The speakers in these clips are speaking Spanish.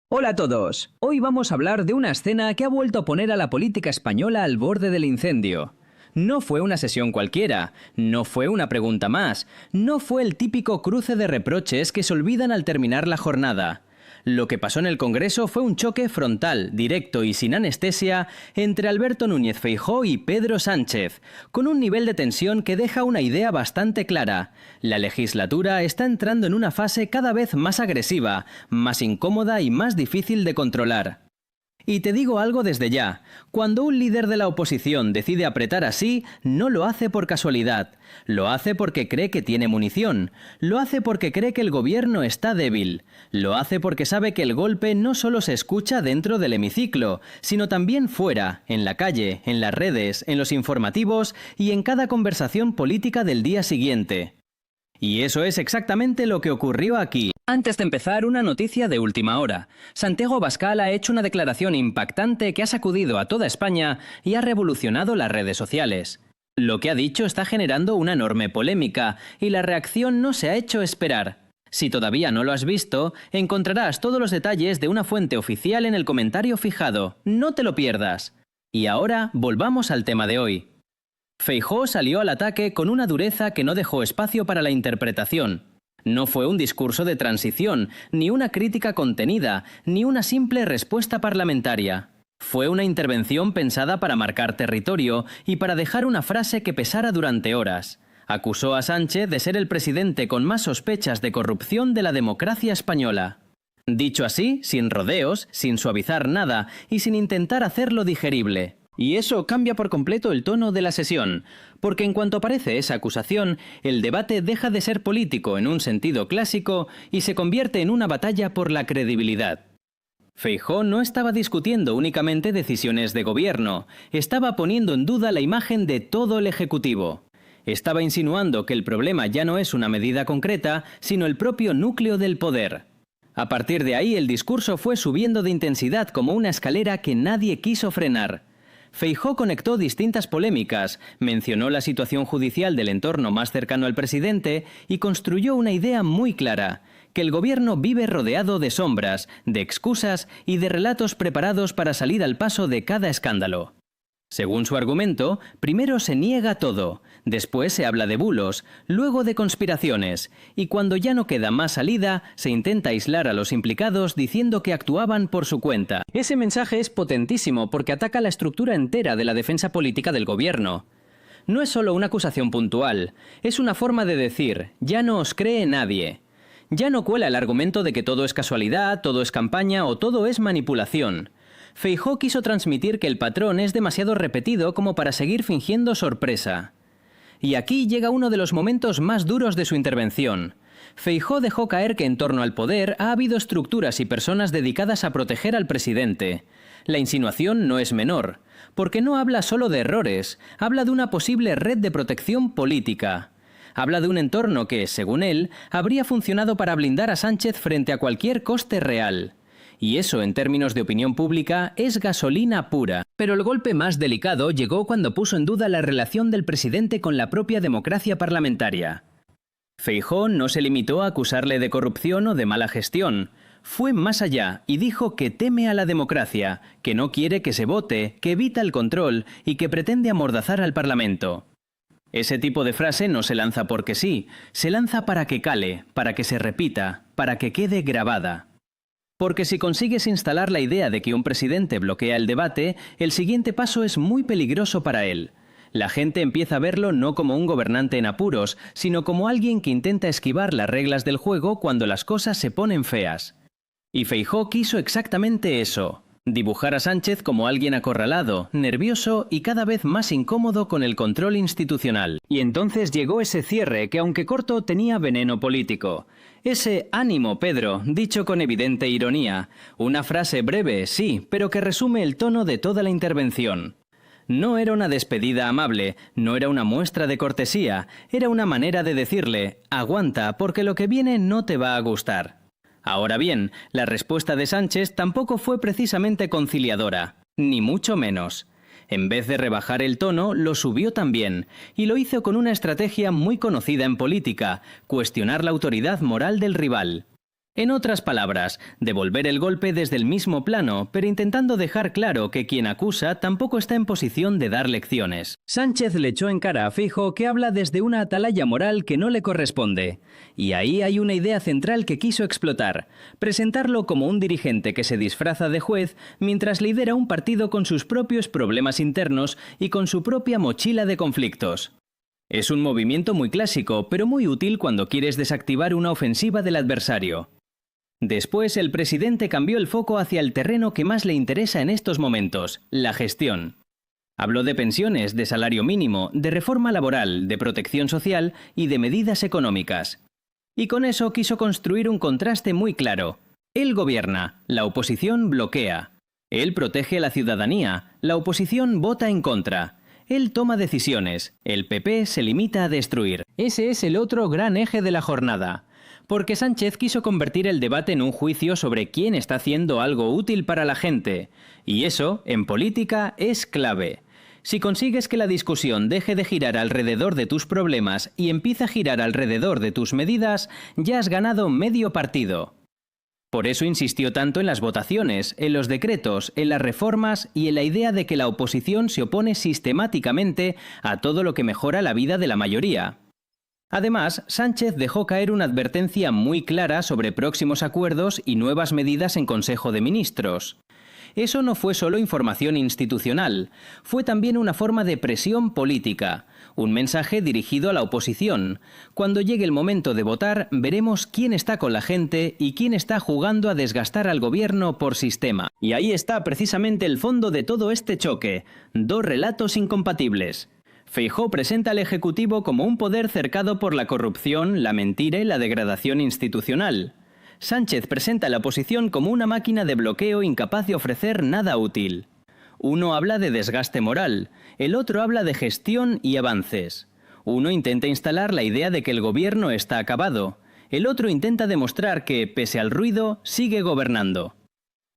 Hola a todos. Hoy vamos a hablar de una escena que ha vuelto a poner a la política española al borde del incendio. No fue una sesión cualquiera, no fue una pregunta más, no fue el típico cruce de reproches que se olvidan al terminar la jornada. Lo que pasó en el Congreso fue un choque frontal, directo y sin anestesia entre Alberto Núñez Feijóo y Pedro Sánchez, con un nivel de tensión que deja una idea bastante clara. La legislatura está entrando en una fase cada vez más agresiva, más incómoda y más difícil de controlar. Y te digo algo desde ya, cuando un líder de la oposición decide apretar así, no lo hace por casualidad, lo hace porque cree que tiene munición, lo hace porque cree que el gobierno está débil, lo hace porque sabe que el golpe no solo se escucha dentro del hemiciclo, sino también fuera, en la calle, en las redes, en los informativos y en cada conversación política del día siguiente. Y eso es exactamente lo que ocurrió aquí. Antes de empezar, una noticia de última hora. Santiago Abascal ha hecho una declaración impactante que ha sacudido a toda España y ha revolucionado las redes sociales. Lo que ha dicho está generando una enorme polémica y la reacción no se ha hecho esperar. Si todavía no lo has visto, encontrarás todos los detalles de una fuente oficial en el comentario fijado. No te lo pierdas. Y ahora volvamos al tema de hoy. Feijóo salió al ataque con una dureza que no dejó espacio para la interpretación. No fue un discurso de transición, ni una crítica contenida, ni una simple respuesta parlamentaria. Fue una intervención pensada para marcar territorio y para dejar una frase que pesara durante horas. Acusó a Sánchez de ser el presidente con más sospechas de corrupción de la democracia española. Dicho así, sin rodeos, sin suavizar nada y sin intentar hacerlo digerible. Y eso cambia por completo el tono de la sesión, porque en cuanto aparece esa acusación, el debate deja de ser político en un sentido clásico y se convierte en una batalla por la credibilidad. Feijóo no estaba discutiendo únicamente decisiones de gobierno, estaba poniendo en duda la imagen de todo el Ejecutivo. Estaba insinuando que el problema ya no es una medida concreta, sino el propio núcleo del poder. A partir de ahí el discurso fue subiendo de intensidad como una escalera que nadie quiso frenar. Feijóo conectó distintas polémicas, mencionó la situación judicial del entorno más cercano al presidente y construyó una idea muy clara, que el gobierno vive rodeado de sombras, de excusas y de relatos preparados para salir al paso de cada escándalo. Según su argumento, primero se niega todo, después se habla de bulos, luego de conspiraciones, y cuando ya no queda más salida, se intenta aislar a los implicados diciendo que actuaban por su cuenta. Ese mensaje es potentísimo porque ataca la estructura entera de la defensa política del gobierno. No es solo una acusación puntual, es una forma de decir, ya no os cree nadie. Ya no cuela el argumento de que todo es casualidad, todo es campaña o todo es manipulación. Feijóo quiso transmitir que el patrón es demasiado repetido como para seguir fingiendo sorpresa. Y aquí llega uno de los momentos más duros de su intervención. Feijóo dejó caer que en torno al poder ha habido estructuras y personas dedicadas a proteger al presidente. La insinuación no es menor, porque no habla solo de errores, habla de una posible red de protección política. Habla de un entorno que, según él, habría funcionado para blindar a Sánchez frente a cualquier coste real. Y eso, en términos de opinión pública, es gasolina pura. Pero el golpe más delicado llegó cuando puso en duda la relación del presidente con la propia democracia parlamentaria. Feijóo no se limitó a acusarle de corrupción o de mala gestión. Fue más allá y dijo que teme a la democracia, que no quiere que se vote, que evita el control y que pretende amordazar al Parlamento. Ese tipo de frase no se lanza porque sí, se lanza para que cale, para que se repita, para que quede grabada. Porque si consigues instalar la idea de que un presidente bloquea el debate, el siguiente paso es muy peligroso para él. La gente empieza a verlo no como un gobernante en apuros, sino como alguien que intenta esquivar las reglas del juego cuando las cosas se ponen feas. Y Feijóo quiso exactamente eso. Dibujar a Sánchez como alguien acorralado, nervioso y cada vez más incómodo con el control institucional. Y entonces llegó ese cierre que, aunque corto, tenía veneno político. Ese «ánimo, Pedro», dicho con evidente ironía. Una frase breve, sí, pero que resume el tono de toda la intervención. No era una despedida amable, no era una muestra de cortesía, era una manera de decirle «aguanta, porque lo que viene no te va a gustar». Ahora bien, la respuesta de Sánchez tampoco fue precisamente conciliadora, ni mucho menos. En vez de rebajar el tono, lo subió también, y lo hizo con una estrategia muy conocida en política, cuestionar la autoridad moral del rival. En otras palabras, devolver el golpe desde el mismo plano, pero intentando dejar claro que quien acusa tampoco está en posición de dar lecciones. Sánchez le echó en cara a Feijóo que habla desde una atalaya moral que no le corresponde. Y ahí hay una idea central que quiso explotar: presentarlo como un dirigente que se disfraza de juez mientras lidera un partido con sus propios problemas internos y con su propia mochila de conflictos. Es un movimiento muy clásico, pero muy útil cuando quieres desactivar una ofensiva del adversario. Después, el presidente cambió el foco hacia el terreno que más le interesa en estos momentos: la gestión. Habló de pensiones, de salario mínimo, de reforma laboral, de protección social y de medidas económicas. Y con eso quiso construir un contraste muy claro. Él gobierna, la oposición bloquea. Él protege a la ciudadanía, la oposición vota en contra. Él toma decisiones, el PP se limita a destruir. Ese es el otro gran eje de la jornada. Porque Sánchez quiso convertir el debate en un juicio sobre quién está haciendo algo útil para la gente. Y eso, en política, es clave. Si consigues que la discusión deje de girar alrededor de tus problemas y empieza a girar alrededor de tus medidas, ya has ganado medio partido. Por eso insistió tanto en las votaciones, en los decretos, en las reformas y en la idea de que la oposición se opone sistemáticamente a todo lo que mejora la vida de la mayoría. Además, Sánchez dejó caer una advertencia muy clara sobre próximos acuerdos y nuevas medidas en Consejo de Ministros. Eso no fue solo información institucional, fue también una forma de presión política, un mensaje dirigido a la oposición. Cuando llegue el momento de votar, veremos quién está con la gente y quién está jugando a desgastar al gobierno por sistema. Y ahí está precisamente el fondo de todo este choque: dos relatos incompatibles. Feijóo presenta al Ejecutivo como un poder cercado por la corrupción, la mentira y la degradación institucional. Sánchez presenta a la oposición como una máquina de bloqueo incapaz de ofrecer nada útil. Uno habla de desgaste moral, el otro habla de gestión y avances. Uno intenta instalar la idea de que el gobierno está acabado, el otro intenta demostrar que, pese al ruido, sigue gobernando.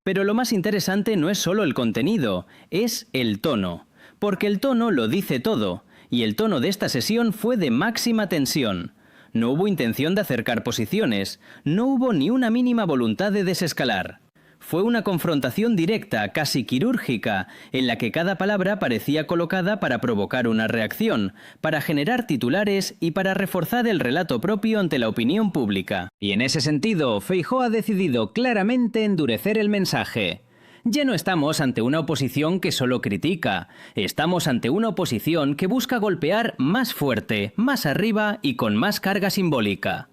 Pero lo más interesante no es solo el contenido, es el tono. Porque el tono lo dice todo, y el tono de esta sesión fue de máxima tensión. No hubo intención de acercar posiciones, no hubo ni una mínima voluntad de desescalar. Fue una confrontación directa, casi quirúrgica, en la que cada palabra parecía colocada para provocar una reacción, para generar titulares y para reforzar el relato propio ante la opinión pública. Y en ese sentido, Feijóo ha decidido claramente endurecer el mensaje. Ya no estamos ante una oposición que solo critica, estamos ante una oposición que busca golpear más fuerte, más arriba y con más carga simbólica.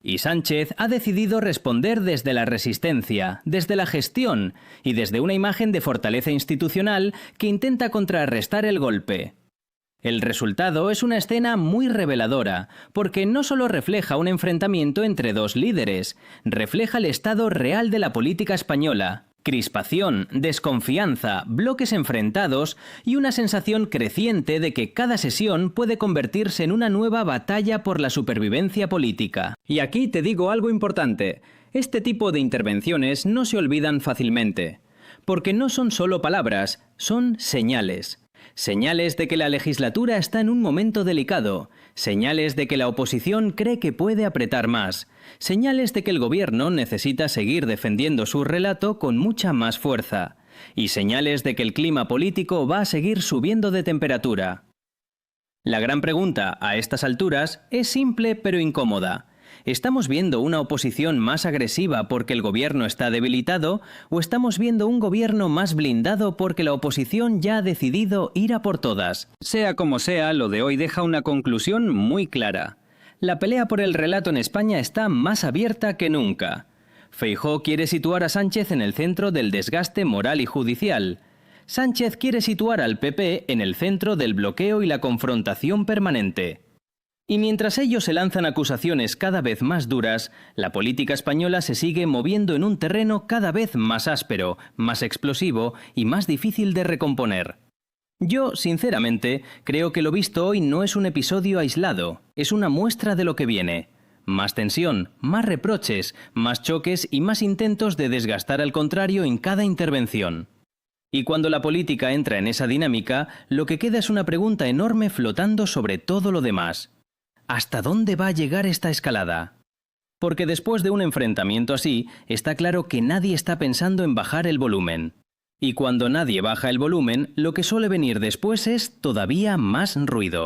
Y Sánchez ha decidido responder desde la resistencia, desde la gestión y desde una imagen de fortaleza institucional que intenta contrarrestar el golpe. El resultado es una escena muy reveladora, porque no solo refleja un enfrentamiento entre dos líderes, refleja el estado real de la política española. Crispación, desconfianza, bloques enfrentados y una sensación creciente de que cada sesión puede convertirse en una nueva batalla por la supervivencia política. Y aquí te digo algo importante: este tipo de intervenciones no se olvidan fácilmente, porque no son solo palabras, son señales. Señales de que la legislatura está en un momento delicado, señales de que la oposición cree que puede apretar más, señales de que el gobierno necesita seguir defendiendo su relato con mucha más fuerza, y señales de que el clima político va a seguir subiendo de temperatura. La gran pregunta a estas alturas es simple pero incómoda. ¿Estamos viendo una oposición más agresiva porque el gobierno está debilitado o estamos viendo un gobierno más blindado porque la oposición ya ha decidido ir a por todas? Sea como sea, lo de hoy deja una conclusión muy clara. La pelea por el relato en España está más abierta que nunca. Feijóo quiere situar a Sánchez en el centro del desgaste moral y judicial. Sánchez quiere situar al PP en el centro del bloqueo y la confrontación permanente. Y mientras ellos se lanzan acusaciones cada vez más duras, la política española se sigue moviendo en un terreno cada vez más áspero, más explosivo y más difícil de recomponer. Yo, sinceramente, creo que lo visto hoy no es un episodio aislado, es una muestra de lo que viene. Más tensión, más reproches, más choques y más intentos de desgastar al contrario en cada intervención. Y cuando la política entra en esa dinámica, lo que queda es una pregunta enorme flotando sobre todo lo demás. ¿Hasta dónde va a llegar esta escalada? Porque después de un enfrentamiento así, está claro que nadie está pensando en bajar el volumen. Y cuando nadie baja el volumen, lo que suele venir después es todavía más ruido.